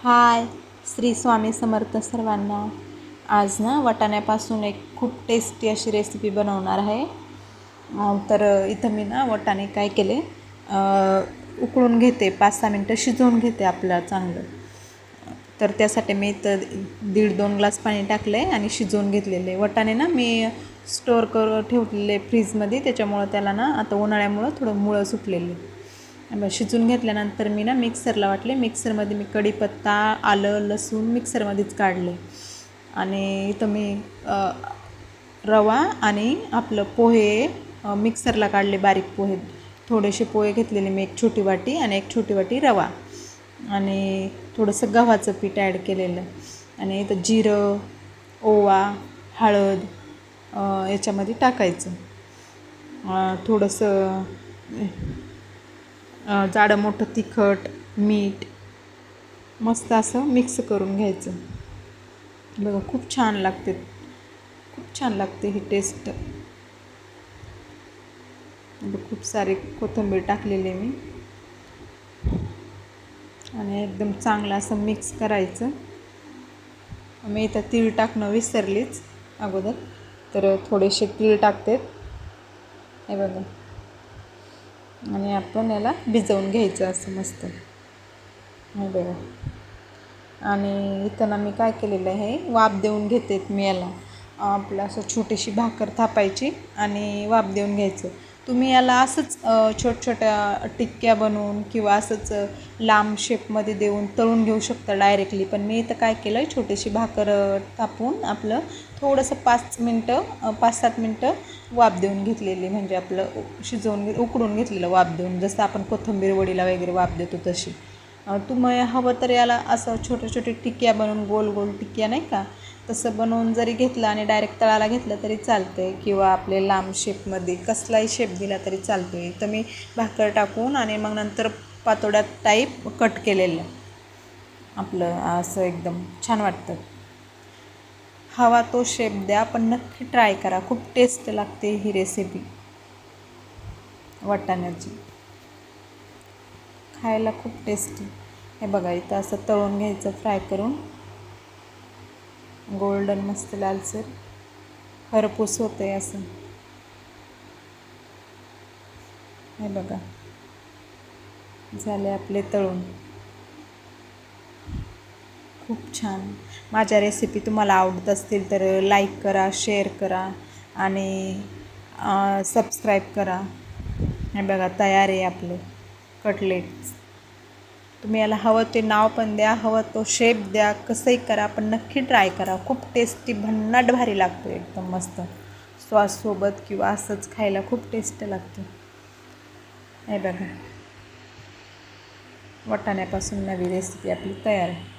हाय, श्री स्वामी समर्थ सर्वांना. आज ना वाटाण्यापासून एक खूप टेस्टी अशी रेसिपी बनवणार आहे. तर इथं मी ना वाटाणे काय केले, उकळून घेते, 5-6 मिनटं शिजवून घेते आपलं चांगलं. तर त्यासाठी मी इथं 1.5-2 ग्लास पाणी टाकलं आहे आणि शिजवून घेतलेले वाटाणे ना मी स्टोअर करून ठेवलेले फ्रीजमध्ये. त्याच्यामुळं त्याला ना आता उन्हाळ्यामुळं थोडं मुळं सुटलेले. शिजून घेतल्यानंतर मी ना मिक्सरला वाटले. मिक्सरमध्ये मी कढीपत्ता, आलं, लसूण मिक्सरमध्येच काढले. आणि इथं मी रवा आणि आपलं पोहे मिक्सरला काढले, बारीक पोहे. थोडेसे पोहे घेतलेले मी, 1 छोटी वाटी आणि 1 छोटी वाटी रवा, आणि थोडंसं गव्हाचं पीठ ॲड केलेलं. आणि इथं जिरं, ओवा, हळद याच्यामध्ये टाकायचं. थोडंसं जाडं मोठं तिखट, मीठ, मस्त असं मिक्स करून घ्यायचं. बघा, खूप छान लागते, खूप छान लागते ही टेस्ट. खूप सारी कोथिंबीर टाकलेली आहे मी, आणि एकदम चांगलं असं मिक्स करायचं. मी इथं तीळ टाकणं विसरलीच अगोदर, तर थोडेसे तीळ टाकते, हे बघा. आणि आपण याला भिजवून घ्यायचं असं मस्त, हे बघा. आणि इथं ना मी काय केलेलं आहे, वाफ देऊन घेते मी याला. आपलं असं छोटीशी भाकर थापायची आणि वाफ देऊन घ्यायचं. तुम्ही याला असंच छोट्या टिक्क्या बनवून किंवा असंच लांब शेपमध्ये देऊन तळून घेऊ शकता डायरेक्टली. पण मी इथं काय केलं, छोटीशी भाकर थापून आपलं थोडंसं 5-7 मिनटं वाफ देऊन घेतलेली, म्हणजे आपलं उकडून घेतलेलं वाफ देऊन, जसं आपण कोथिंबीर वडीला वगैरे वाफ देतो तशी. तुम्ही हवं तर याला असं छोटे टिक्क्या बनवून, गोल गोल टिक्क्या नाही का, तसं बनवून जरी घेतलं आणि डायरेक्ट तळाला घेतलं तरी चालतं आहे, किंवा आपले लांब शेपमध्ये कसलाही शेप दिला तरी चालतो आहे. तर मी भाकर टाकून आणि मग नंतर पातोड्यात टाईप कट केलेलं आपलं असं एकदम छान वाटतं. हवा तो शेप द्या, पण नक्की ट्राय करा, खूप टेस्ट लागते ही रेसिपी वाटाण्याची, खायला खूप टेस्टी. हे बघा, इथं असं तळून घ्यायचं, फ्राय करून गोल्डन मस्त लालसर खरपूस होते असं. हे बघा, झाले आपले तळून. खूप छान. माझ्या रेसिपी तुम्हाला आवडत असतील तर लाईक करा, शेअर करा आणि सबस्क्राईब करा. हे बघा, तयार आहे आपले कटलेट्स. तुम्ही याला हवं ते नाव पण द्या, हवं तो शेप द्या, कसंही करा, पण नक्की ट्राय करा. खूप टेस्टी, भन्नाट भारी लागतो, एकदम मस्त. सॉससोबत किंवा असंच खायला खूप टेस्ट लागतं. हे बघा, वाटाण्यापासून नवी रेसिपी आपली तयार आहे.